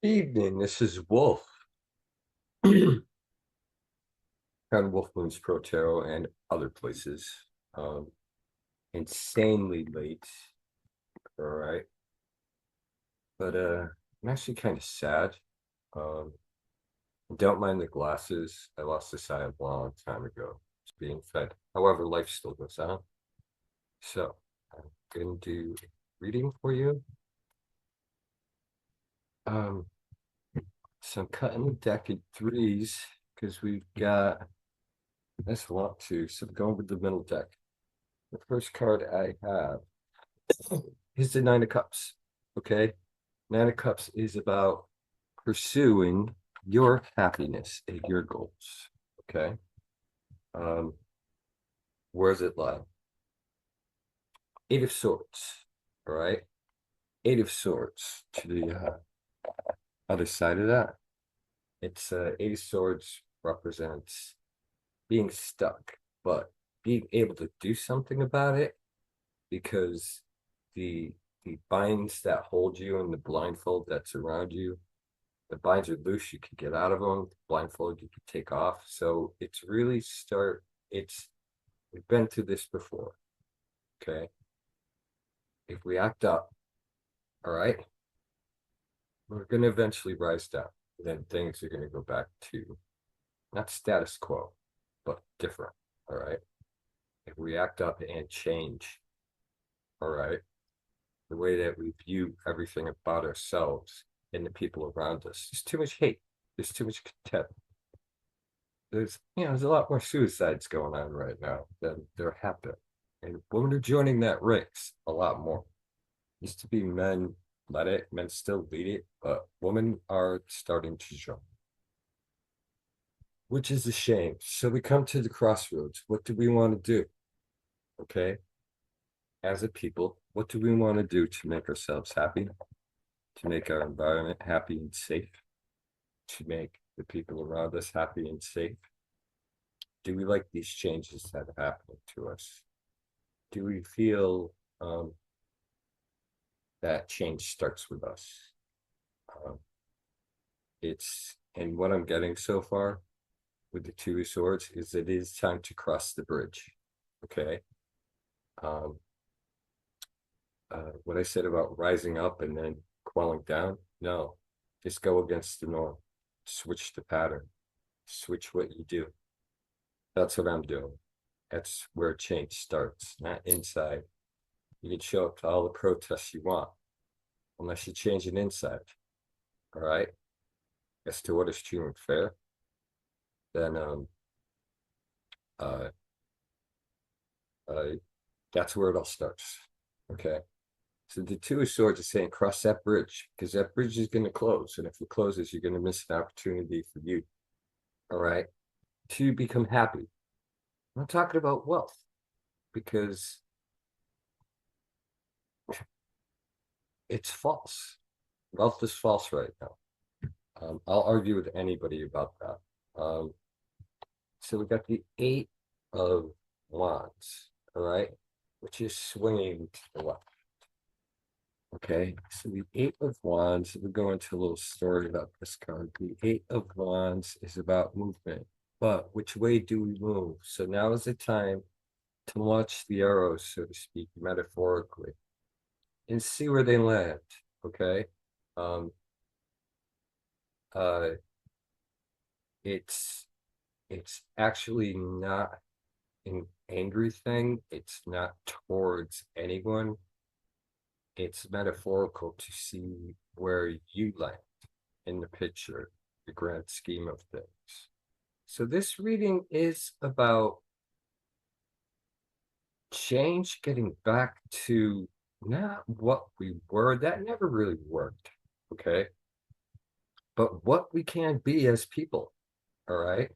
Evening, this is Wolf. Found Wolf Moon's Pro Tarot and other places. Um, Insanely late. All right. But I'm actually kind of sad. Um, don't mind the glasses. I lost this eye a long time ago. It's being fed. However, life still goes on. So I'm gonna do a reading for you. Um, so I'm cutting the deck in threes because we've got this lot too. So I'm going with the middle deck. The first card I have is the Nine of Cups. Okay. Nine of Cups is about pursuing your happiness and your goals. Okay. Um, where does it lie? Eight of Swords. All right. Eight of Swords to the other side of that. It's Eight of Swords represents being stuck, but being able to do something about it because the the binds that hold you and the blindfold that's around you, the binds are loose, you can get out of them. The blindfold you can take off. So it's really it's we've been through this before. Okay. If we act up, all right, we're gonna eventually rise down. Then things are gonna go back to not status quo, but different. All right. If we act up and change, all right, the way that we view everything about ourselves and the people around us. There's too much hate. There's too much contempt. There's a lot more suicides going on right now than there have been. And women are joining that ranks a lot more. Used to be men led it, men still lead it, but women are starting to join, which is a shame. So we come to the crossroads. What do we want to do? Okay. As a people, what do we want to do to make ourselves happy, to make our environment happy and safe, to make the people around us happy and safe? Do we like these changes that are happening to us? Do we feel that change starts with us? Um, and what I'm getting so far with the Two of Swords is it is time to cross the bridge. Okay. Um, what I said about rising up and then quelling down, no, just go against the norm, switch the pattern, switch what you do. That's what I'm doing. That's where change starts, not inside. You can show up to all the protests you want, unless you change an inside. All right. As to what is true and fair, then uh, uh, that's where it all starts. Okay. So the Two of Swords is saying cross that bridge because that bridge is going to close. And if it closes, you're going to miss an opportunity for you. All right. To become happy. I'm not talking about wealth because it's false. Wealth is false right now. I'll argue with anybody about that. So we got the Eight of Wands, all right, which is swinging to the left. Okay, so the Eight of Wands, we go into a little story about this card. The Eight of Wands is about movement, but which way do we move? So now is the time to launch the arrows, so to speak, metaphorically, and see where they land. Okay, um, uh, it's actually not an angry thing. It's not towards anyone. It's metaphorical to see where you land in the picture, the grand scheme of things. So this reading is about change, getting back to not what we were. That never really worked. Okay. But what we can be as people. All right.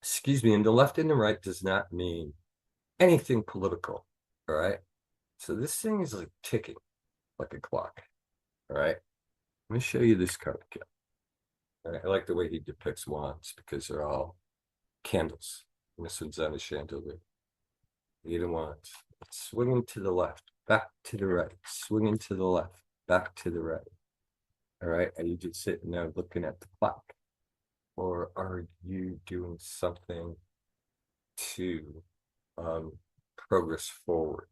Excuse me. And the left and the right does not mean anything political. All right. So this thing is like ticking like a clock. All right. Let me show you this card again. All right? I like the way he depicts wands because they're all candles. And this one's on a chandelier. Eight of Wands. It's swinging to the left, back to the right, swinging to the left. back to the right? All right. Are you just sitting there looking at the clock? Or are you doing something to progress forward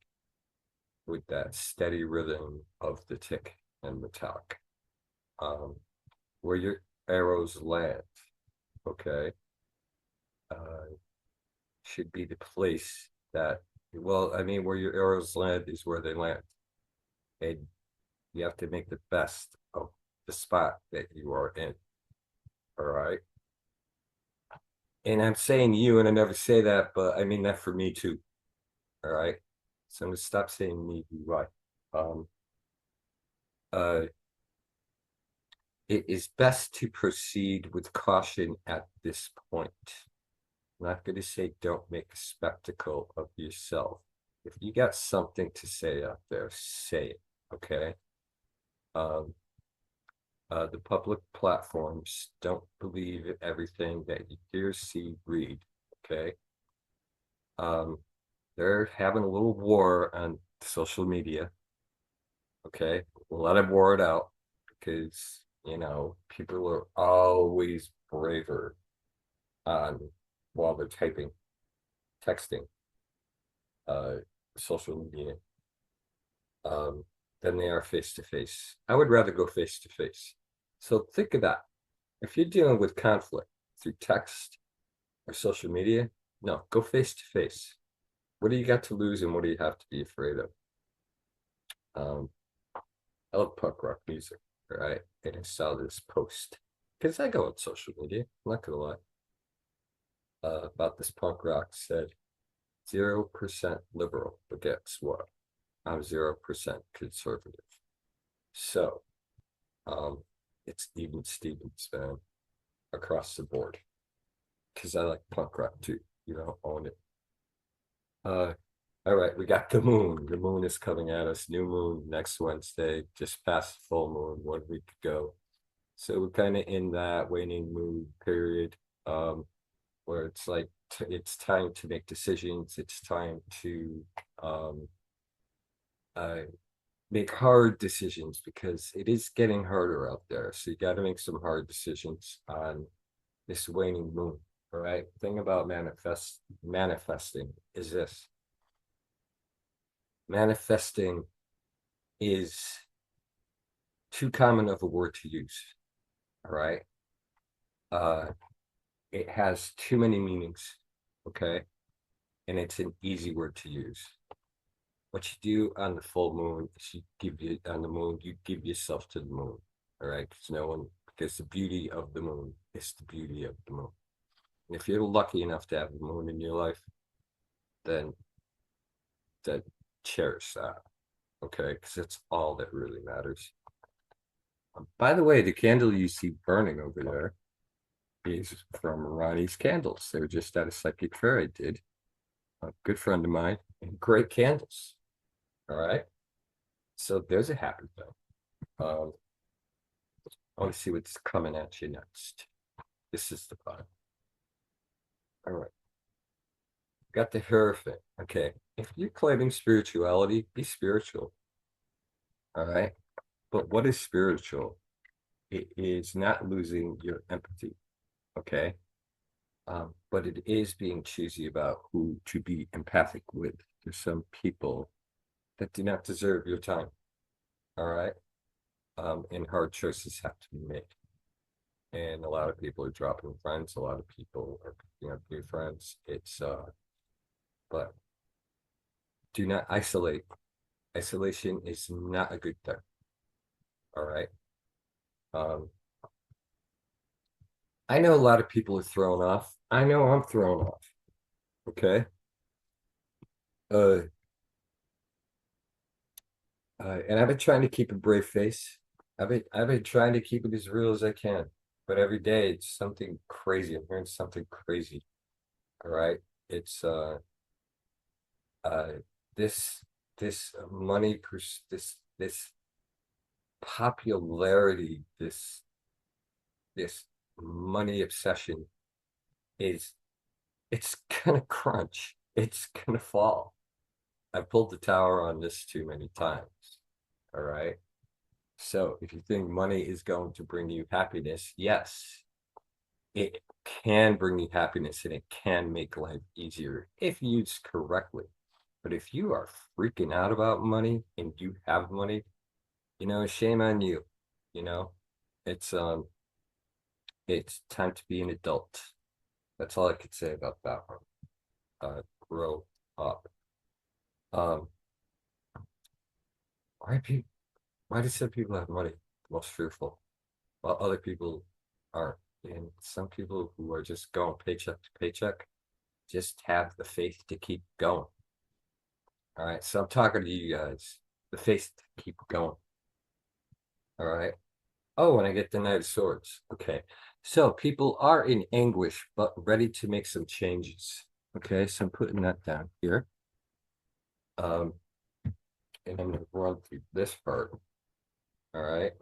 with that steady rhythm of the tick and the tock? Um, where your arrows land, okay, uh, should be the place that, well, I mean, where your arrows land is where they land. And you have to make the best of the spot that you are in. All right. And I'm saying you, and I never say that, but I mean that for me too. All right. So I'm gonna stop saying me, you right. Um, uh, it is best to proceed with caution at this point. I'm not going to say don't make a spectacle of yourself. If you got something to say out there, say it. Okay. Um, the public platforms don't believe everything that you hear, see, read. Okay. Um, they're having a little war on social media. Okay. Let them war it out because, people are always braver on while they're texting, uh, social media, um, than they are face to face. I would rather go face to face. So think of that. If you're dealing with conflict through text or social media, no, go face to face. What do you got to lose and what do you have to be afraid of? Um, I love punk rock music, right? And I saw this post because I go on social media, I'm not gonna lie, about this punk rock said 0% liberal, but guess what? I'm 0% conservative. So, um, it's even Stevens, man, across the board. Because I like punk rock too, own it. Uh, all right, we got the moon. The moon is coming at us. New moon next Wednesday, just past full moon 1 week ago. So we're kind of in that waning moon period, where it's like it's time to make decisions. It's time to um, uh, make hard decisions because it is getting harder out there. So you got to make some hard decisions on this waning moon. All right. The thing about manifesting is this. Manifesting is too common of a word to use. All right. Uh, it has too many meanings. Okay. And it's an easy word to use. What you do on the full moon is you give yourself to the moon. All right. Because the beauty of the moon is the beauty of the moon. And if you're lucky enough to have the moon in your life, then that cherish that. Okay. Because it's all that really matters. By the way, the candle you see burning over there is from Ronnie's Candles. They were just at a psychic fair I did. A good friend of mine, and great candles. All right. So there's a happy thing. I want to see what's coming at you next. This is the bottom. All right. Got the Hierophant. Okay. If you're claiming spirituality, be spiritual. All right. But what is spiritual? It is not losing your empathy. Okay. But it is being choosy about who to be empathic with. There's some people that do not deserve your time. All right. And hard choices have to be made. And a lot of people are dropping friends. A lot of people are picking up new friends. But do not isolate. Isolation is not a good thing. All right. Um, I know a lot of people are thrown off. I know I'm thrown off. Okay. Uh, and I've been trying to keep a brave face. I've been trying to keep it as real as I can. But every day it's something crazy. I'm hearing something crazy. All right. It's uh this this money this popularity, this money obsession is it's gonna crunch. It's gonna fall. I pulled the tower on this too many times. All right. So if you think money is going to bring you happiness, yes, it can bring you happiness and it can make life easier if used correctly. But if you are freaking out about money and you have money, shame on you. You know, it's it's time to be an adult. That's all I could say about that one. Grow up. Um, why people why do some people have money? Most fearful, while other people aren't. And some people who are just going paycheck to paycheck just have the faith to keep going. All right. So I'm talking to you guys. The faith to keep going. All right. Oh, and I get the Knight of Swords. Okay. So people are in anguish, but ready to make some changes. Okay. So I'm putting that down here. Um, and I'm gonna run through this part. All right.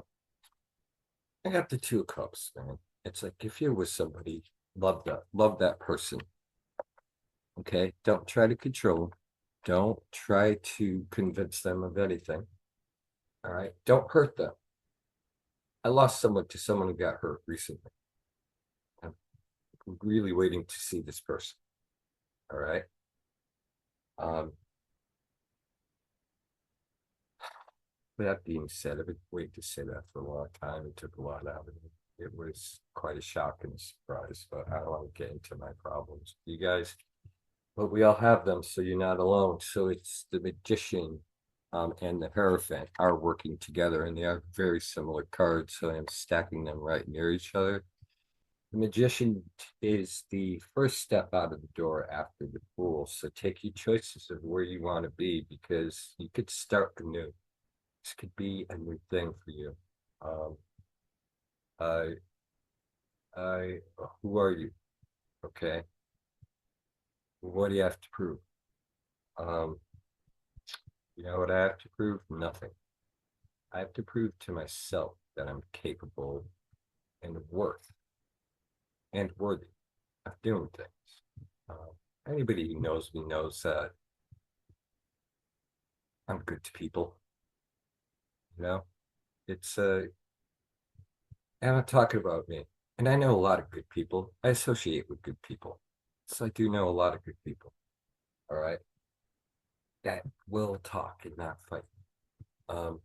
I got the Two of Cups, man. It's like if you're with somebody, love that person. Okay. Don't try to control them. Don't try to convince them of anything. All right. Don't hurt them. I lost someone to someone who got hurt recently. I'm really waiting to see this person. All right. Um, that being said, I've been waiting to say that for a long time. It took a lot out of me. It was quite a shock and a surprise, but I don't want to get into my problems. You guys, but we all have them, so you're not alone. So it's the magician and the Hierophant are working together, and they are very similar cards. So I'm stacking them right near each other. The magician is the first step out of the door after the fool. So take your choices of where you want to be because you could start anew. This could be a new thing for you. Um, I, who are you? Okay. What do you have to prove? Um, you know what I have to prove? Nothing. I have to prove to myself that I'm capable and worth and worthy of doing things. Anybody who knows me knows that I'm good to people. You know, it's I'm not talking about me. And I know a lot of good people. I associate with good people. So I do know a lot of good people. All right. That will talk and not fight. Um,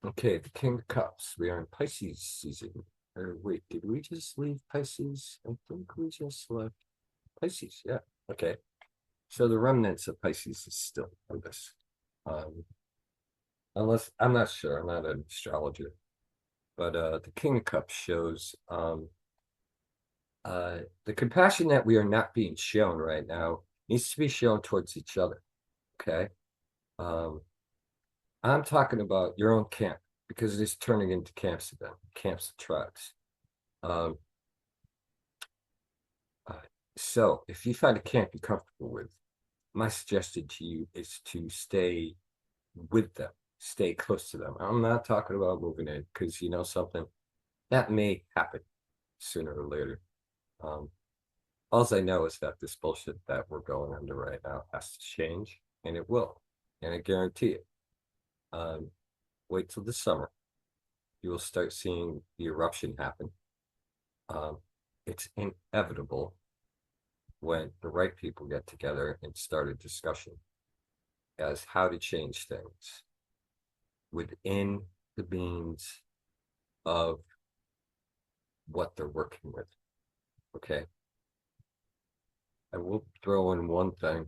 okay, the King of Cups. We are in Pisces season. Or wait, did we just leave Pisces? I think we just left Pisces. Yeah. Okay. So the remnants of Pisces is still with us. Um, unless I'm not sure, I'm not an astrologer. But the King of Cups shows the compassion that we are not being shown right now needs to be shown towards each other. Okay. Um, I'm talking about your own camp because it is turning into camps again, camps of tribes. Um, uh, so if you find a camp you're comfortable with, my suggestion to you is to stay with them, stay close to them. I'm not talking about moving in because you know something that may happen sooner or later. Um, all I know is that this bullshit that we're going under right now has to change, and it will, and I guarantee it. Um, wait till the summer. You will start seeing the eruption happen. Um, it's inevitable when the right people get together and start a discussion as how to change things within the means of what they're working with. Okay. I will throw in one thing.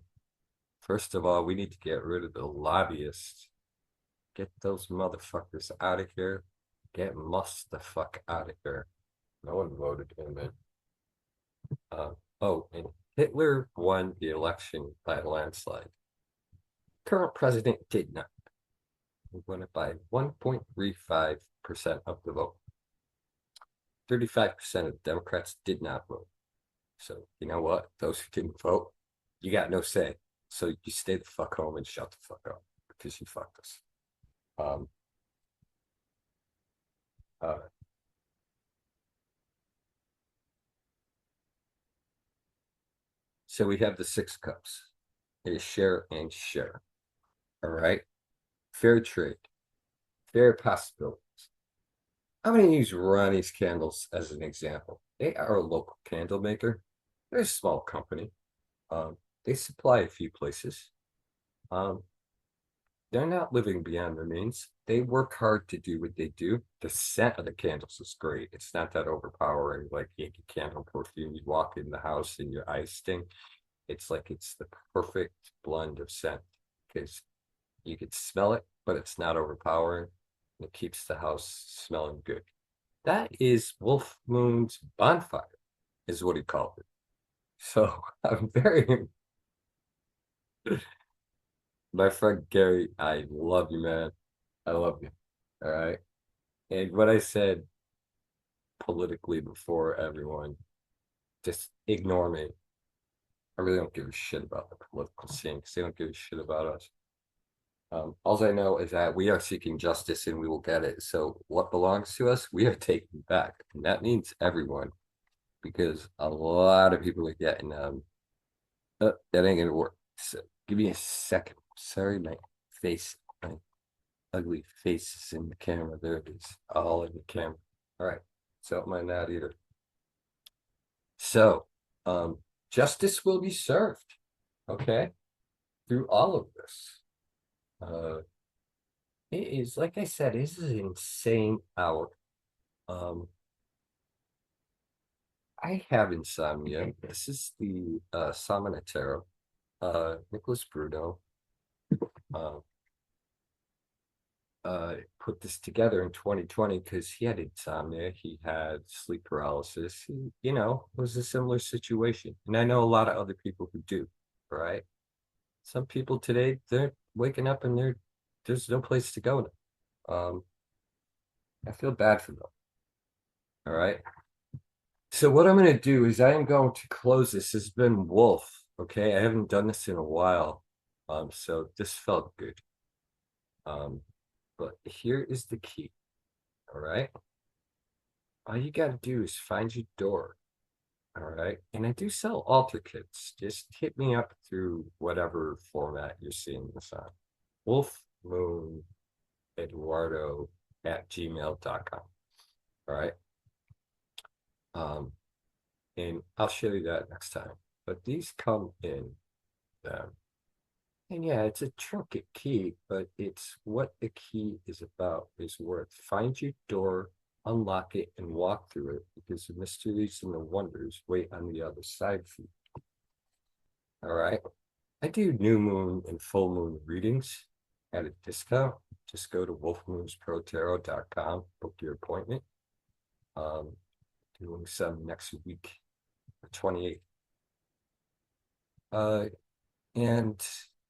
First of all, we need to get rid of the lobbyists. Get those motherfuckers out of here. Get Musk the fuck out of here. No one voted him in. Oh, and Hitler won the election by a landslide. Current president did not. He won it by 1.35% of the vote. 35% of Democrats did not vote. So you know what? Those who didn't vote, you got no say. So you stay the fuck home and shut the fuck up because you fucked us. Um, uh, so we have the six cups. It is share and share. All right. fair trade, fair possibilities. I'm going to use Ronnie's Candles as an example. They are a local candle maker. They're a small company. They supply a few places. Um, they're not living beyond their means. They work hard to do what they do. The scent of the candles is great. It's not that overpowering like Yankee Candle perfume. You walk in the house and your eyes sting. It's like it's the perfect blend of scent because you could smell it, but it's not overpowering. It keeps the house smelling good. That is Wolf Moon's bonfire, is what he called it. So I'm very, my friend Gary, I love you, man. I love you. All right. And what I said politically before everyone, just ignore me. I really don't give a shit about the political scene because they don't give a shit about us. All I know is that we are seeking justice and we will get it. So what belongs to us, we are taking back. And that means everyone, because a lot of people are getting that ain't gonna work. So give me a second. Sorry, my face, my ugly face is in the camera. There it is, all in the camera. All right. So am I not either. So justice will be served, okay, through all of this. Uh it is like I said, this is an insane hour. Um I have insomnia. This is the Samanatero, Nicholas Bruno. Uh, put this together in 2020 because he had insomnia, he had sleep paralysis. It was a similar situation. And I know a lot of other people who do, right? Some people today, they're waking up and there's no place to go now. I feel bad for them. All right. So what I'm going to do is I am going to close this. This has been Wolf. Okay. I haven't done this in a while. So this felt good. But here is the key. All right. All you got to do is find your door. All right. And I do sell altar kits. Just hit me up through whatever format you're seeing this on. Wolf Moon Eduardo at gmail.com. All right. And I'll show you that next time. But these come in them. And yeah, it's a trinket key, but it's what the key is about is worth. Find your door, unlock it, and walk through it because the mysteries and the wonders wait on the other side for you. All right. I do new moon and full moon readings at a discount. Just go to withWolfMoonsProTarot.com, book your appointment. Doing some next week, the 28th. And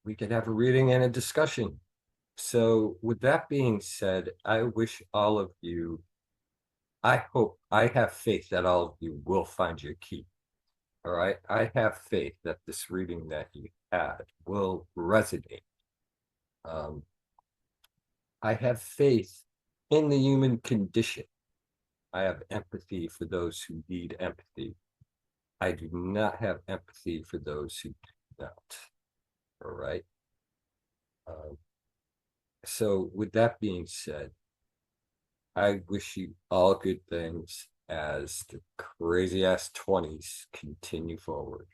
we could have a reading and a discussion. So with that being said, I wish all of you, I have faith that all of you will find your key. All right. I have faith that this reading that you had will resonate. I have faith in the human condition. I have empathy for those who need empathy. I do not have empathy for those who do not. All right. So with that being said, I wish you all good things as the crazy ass 20s continue forward.